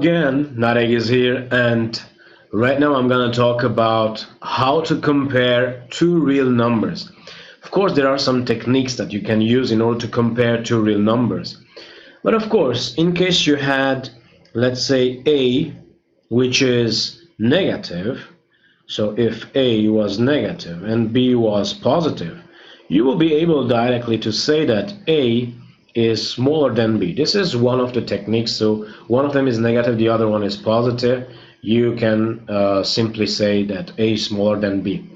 again, Nareg is here, and right now I'm going to talk about how to compare two real numbers. Of course, there are some techniques that you can use in order to compare two real numbers. But of course, in case you had, let's say, A, which is negative, so if A was negative and B was positive, you will be able directly to say that A is smaller than B. This is one of the techniques. So one of them is negative, the other one is positive. You can simply say that A is smaller than B.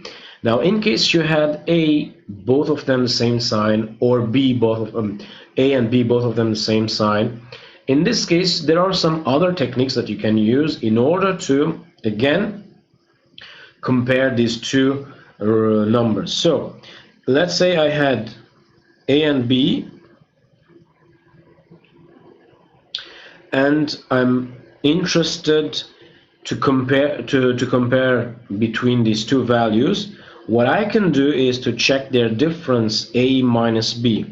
Now, in case you had A, both of them the same sign, or B, both of them, A and B, both of them the same sign, in this case, there are some other techniques that you can use in order to, again, compare these two numbers. So, let's say I had A and B, and I'm interested to compare between these two values. What I can do is to check their difference, A minus B.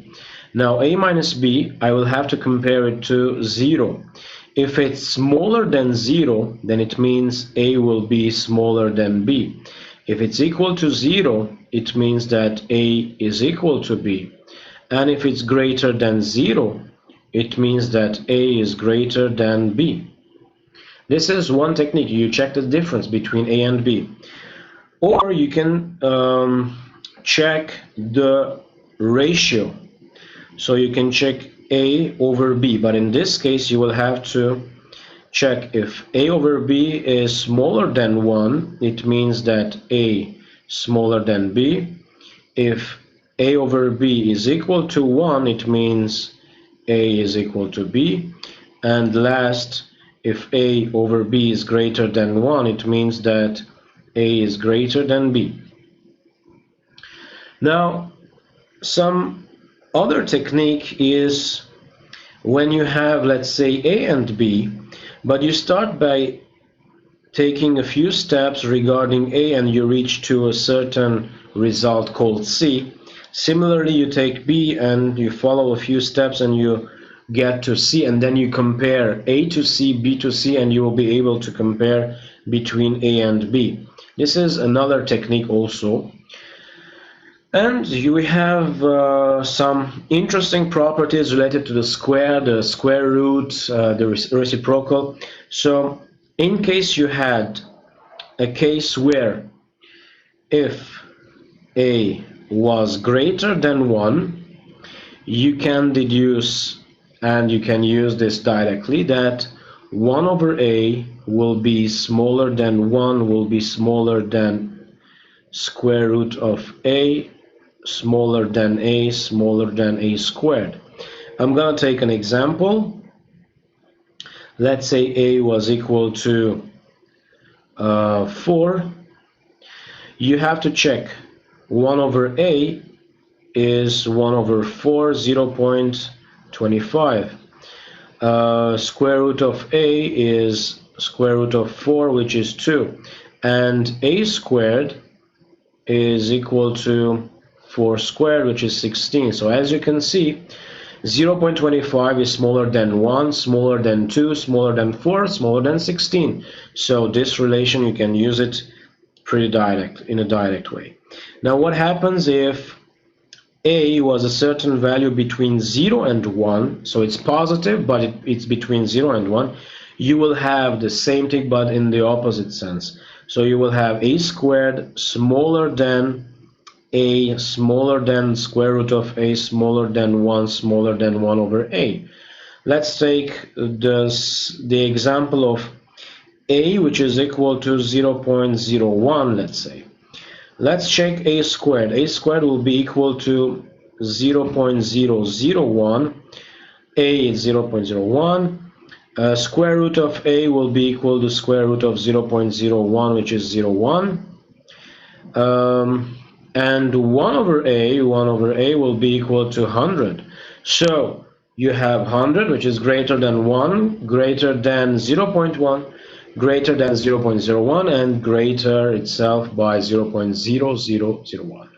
Now A minus B, I will have to compare it to 0. If it's smaller than 0, then it means A will be smaller than B. If it's equal to 0, it means that A is equal to B. And if it's greater than 0, it means that A is greater than B. This is one technique. You check the difference between A and B. Or you can check the ratio. So you can check A over B, but in this case you will have to check if A over B is smaller than 1, it means that A smaller than B. If A over B is equal to 1, it means A is equal to B. And last, if A over B is greater than 1, it means that A is greater than B. Now, some other technique is when you have, let's say, A and B, but you start by taking a few steps regarding A and you reach to a certain result called C. Similarly, you take B and you follow a few steps and you get to C, and then you compare A to C, B to C, and you will be able to compare between A and B. This is another technique also. And you have some interesting properties related to the square root, the reciprocal. So in case you had a case where if A was greater than 1, you can deduce, and you can use this directly, that 1 over A will be smaller than 1 will be smaller than square root of A, smaller than A squared. I'm going to take an example. Let's say A was equal to 4. You have to check 1 over A is 1 over 4, 0.25. Square root of A is square root of 4, which is 2. And A squared is equal to 4 squared, which is 16. So as you can see, 0.25 is smaller than 1, smaller than 2, smaller than 4, smaller than 16. So this relation, you can use it pretty direct, in a direct way. Now what happens if A was a certain value between 0 and 1, so it's positive, but it's between 0 and 1, you will have the same thing, but in the opposite sense. So you will have A squared smaller than A, smaller than square root of A, smaller than 1 over A. Let's take the example of A, which is equal to 0.01, let's say. Let's check A squared. A squared will be equal to 0.001. A is 0.01. Square root of A will be equal to square root of 0.01, which is 0.1. And 1 over A will be equal to 100. So you have 100, which is greater than 1, greater than 0.1, greater than 0.01, and greater itself by 0.0001.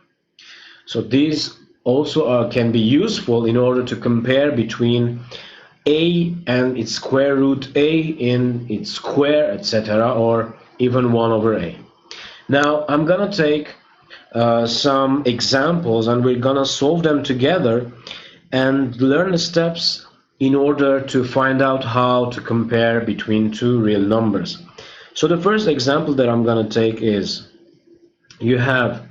So these also can be useful in order to compare between a and its square root a in its square, etc., or even 1 over a. Now I'm gonna take some examples and we're gonna solve them together and learn the steps in order to find out how to compare between two real numbers. So the first example that I'm gonna take is, you have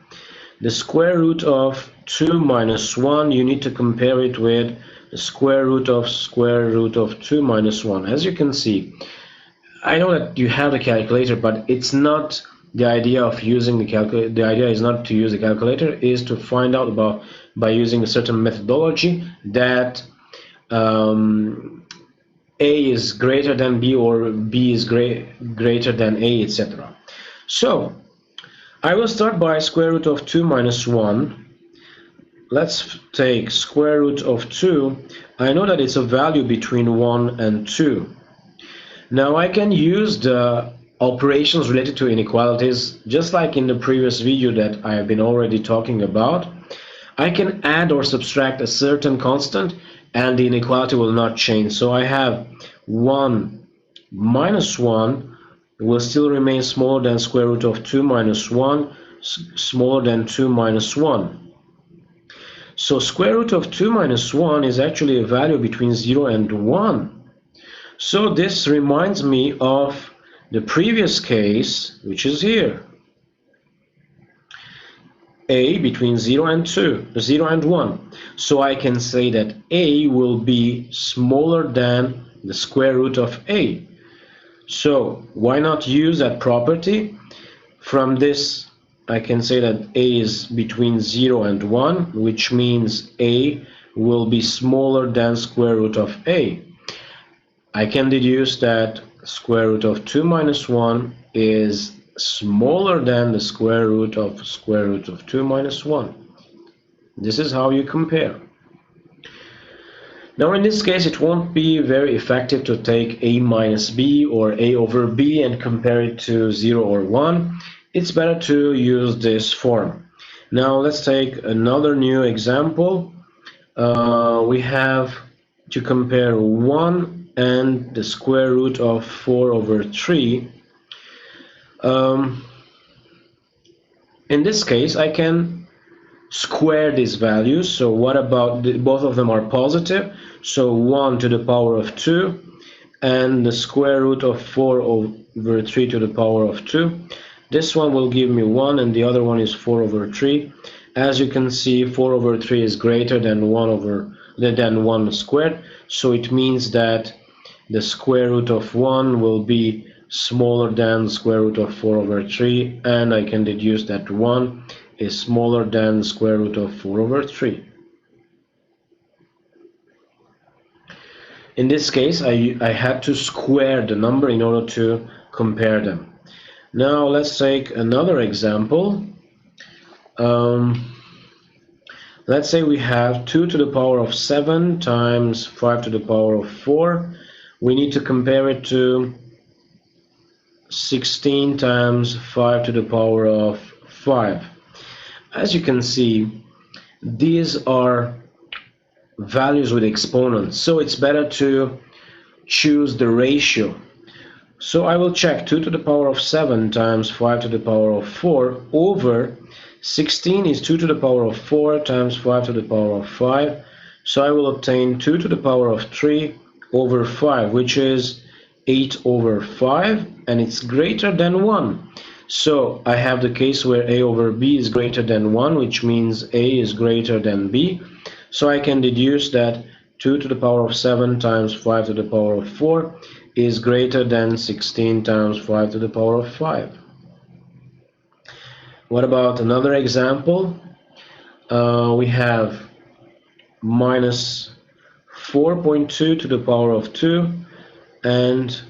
the square root of 2 minus 1. You need to compare it with the square root of 2 minus 1. As you can see, I know that you have the calculator, but it's not the idea of using the calculator. The idea is not to use the calculator, is to find out about by using a certain methodology that a is greater than b or b is greater than a, etc. So I will start by square root of 2 minus 1. Let's take square root of 2. I know that it's a value between 1 and 2. Now I can use the operations related to inequalities, just like in the previous video that I have been already talking about. I can add or subtract a certain constant and the inequality will not change. So I have 1 minus 1 will still remain smaller than square root of 2 minus 1, smaller than 2 minus 1. So square root of 2 minus 1 is actually a value between 0 and 1. So this reminds me of the previous case, which is here. A between 0 and 1. So I can say that a will be smaller than the square root of a. So why not use that property? From this I can say that a is between 0 and 1, which means a will be smaller than square root of a. I can deduce that square root of 2 minus 1 is smaller than the square root of 2 minus 1. This is how you compare. Now in this case it won't be very effective to take a minus b or a over b and compare it to 0 or 1. It's better to use this form. Now let's take another new example. We have to compare 1 and the square root of 4 over 3. In this case I can square these values. So what about both of them are positive, so 1 to the power of 2 and the square root of 4 over 3 to the power of 2. This one will give me 1 and the other one is 4 over 3. As you can see, 4 over 3 is greater than 1 squared, so it means that the square root of 1 will be smaller than the square root of 4 over 3, and I can deduce that 1 is smaller than the square root of 4 over 3. In this case, I had to square the number in order to compare them. Now let's take another example. Let's say we have 2 to the power of 7 times 5 to the power of 4. We need to compare it to 16 times 5 to the power of 5. As you can see, these are values with exponents, so it's better to choose the ratio. So I will check 2 to the power of 7 times 5 to the power of 4 over 16 is 2 to the power of 4 times 5 to the power of 5. So I will obtain 2 to the power of 3 over 5, which is 8 over 5, and it's greater than 1. So I have the case where a over b is greater than 1, which means a is greater than b. So I can deduce that 2 to the power of 7 times 5 to the power of 4 is greater than 16 times 5 to the power of 5. What about another example? We have minus 4.2 to the power of 2 and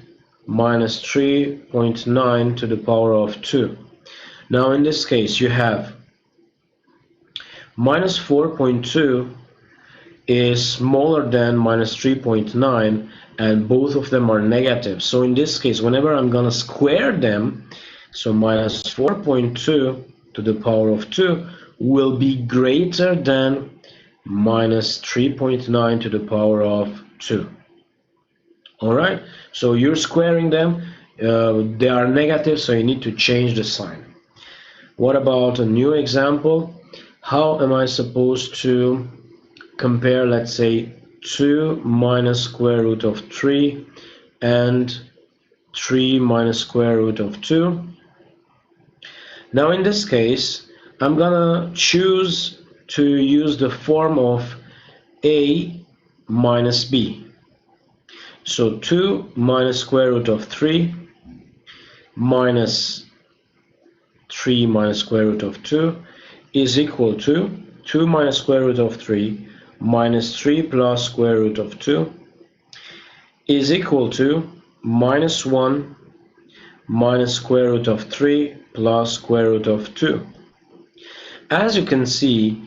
minus 3.9 to the power of 2. Now in this case you have minus 4.2 is smaller than minus 3.9, and both of them are negative. So in this case, whenever I'm gonna square them, so minus 4.2 to the power of 2 will be greater than minus 3.9 to the power of 2. Alright, so you're squaring them, they are negative, so you need to change the sign. What about a new example? How am I supposed to compare, let's say, 2 minus square root of 3 and 3 minus square root of 2? Now in this case, I'm gonna choose to use the form of a minus b. So 2 minus square root of 3 minus 3 minus square root of 2 is equal to 2 minus square root of 3 minus 3 plus square root of 2 is equal to minus 1 minus square root of 3 plus square root of 2. As you can see,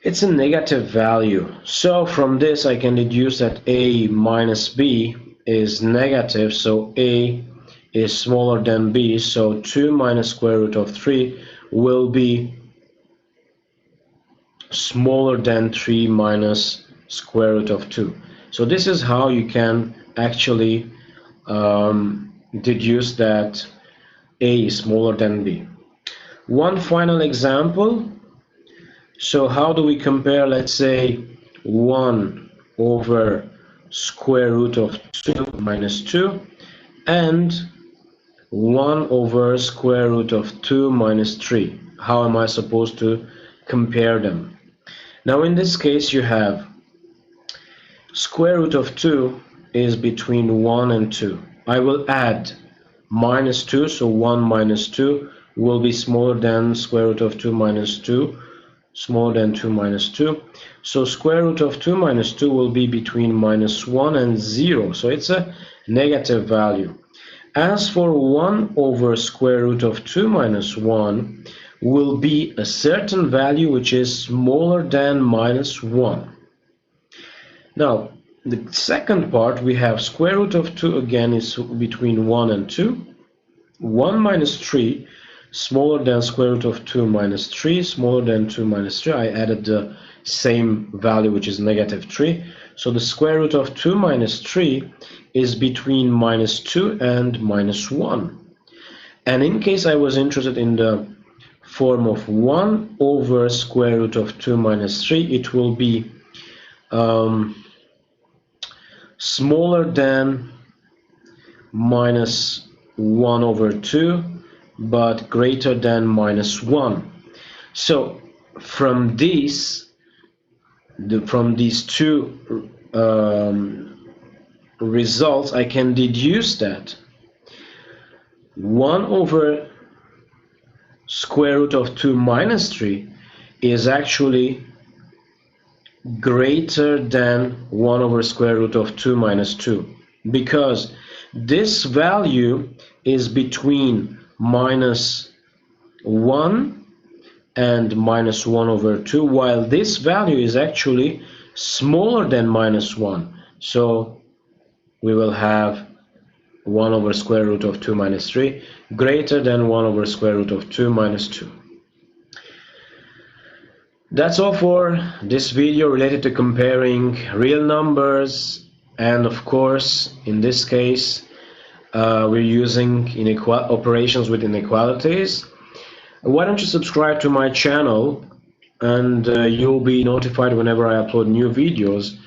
it's a negative value. So from this I can deduce that a minus b is negative, so a is smaller than b, so 2 minus square root of 3 will be smaller than 3 minus square root of 2. So this is how you can actually deduce that a is smaller than b. One final example. So how do we compare, let's say, 1 over square root of 2 minus 2 and 1 over square root of 2 minus 3? How am I supposed to compare them? Now in this case you have square root of 2 is between 1 and 2. I will add minus 2, so 1 minus 2 will be smaller than square root of 2 minus 2, smaller than 2 minus 2. So square root of 2 minus 2 will be between minus 1 and 0, so it's a negative value. As for 1 over square root of 2 minus 1 will be a certain value which is smaller than minus 1. Now, the second part, we have square root of 2 again is between 1 and 2. 1 minus 3 smaller than square root of 2 minus 3, smaller than 2 minus 3. I added the same value, which is negative 3. So the square root of 2 minus 3 is between minus 2 and minus 1. And in case I was interested in the form of 1 over square root of 2 minus 3, it will be smaller than minus 1 over 2, but greater than minus 1. So from these two results, I can deduce that 1 over square root of 2 minus 3 is actually greater than 1 over square root of 2 minus 2, because this value is between minus 1 and minus 1 over 2, while this value is actually smaller than minus 1. So we will have 1 over square root of 2 minus 3 greater than 1 over square root of 2 minus 2. That's all for this video related to comparing real numbers, and of course in this case we're using operations with inequalities. Why don't you subscribe to my channel, and you'll be notified whenever I upload new videos.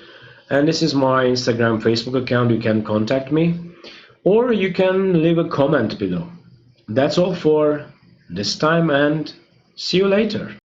And this is my Instagram, Facebook account. You can contact me, or you can leave a comment below. That's all for this time, and see you later.